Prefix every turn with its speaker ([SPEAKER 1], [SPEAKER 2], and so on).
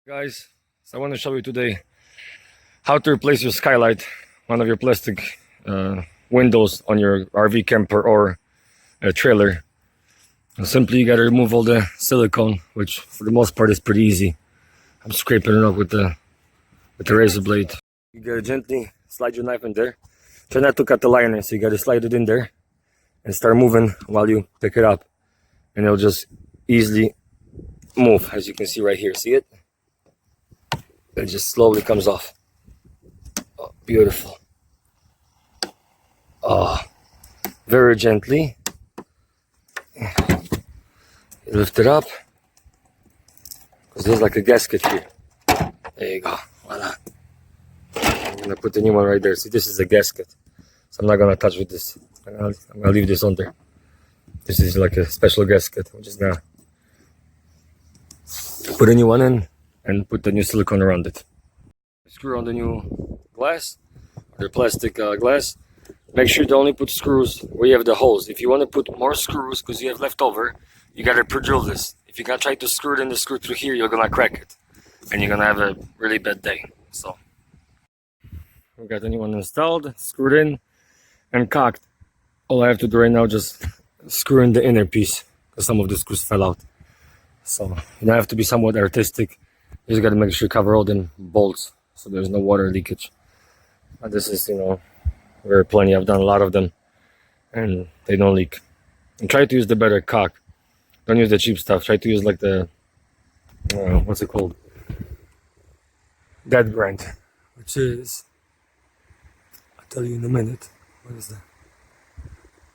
[SPEAKER 1] Guys, so I want to show you today how to replace your skylight, one of your plastic windows on your RV camper or a trailer. And simply you got to remove all the silicone, which for the most part is pretty easy. I'm scraping it off with the razor blade. You got to gently slide your knife in there. Try not to cut the liner, so you got to slide it in there and start moving while you pick it up, and it'll just easily move, as you can see right here. See it? It just slowly comes off. Oh, beautiful. Oh, very gently. You lift it up, because there's like a gasket here. There you go. Voila. I'm gonna put the new one right there. See, this is a gasket, so I'm not gonna touch with this. I'm gonna leave this on there. This is like a special gasket. I'm just gonna put a new one in and put the new silicone around it. Screw on the new glass, the plastic glass. Make sure to only put screws where you have the holes. If you want to put more screws because you have leftover, you gotta pre-drill this. If you gonna try to screw it in the screw through here, you're gonna crack it, and you're gonna have a really bad day. So we got the new one installed, screwed in, and cocked. All I have to do right now is just screw in the inner piece, because some of the screws fell out. So you don't have to be somewhat artistic. You just got to make sure you cover all the bolts so there's no water leakage. But this is, very plenty. I've done a lot of them and they don't leak. And try to use the better caulk. Don't use the cheap stuff. Try to use like the, what's it called? That brand, which is, I'll tell you in a minute. What is that?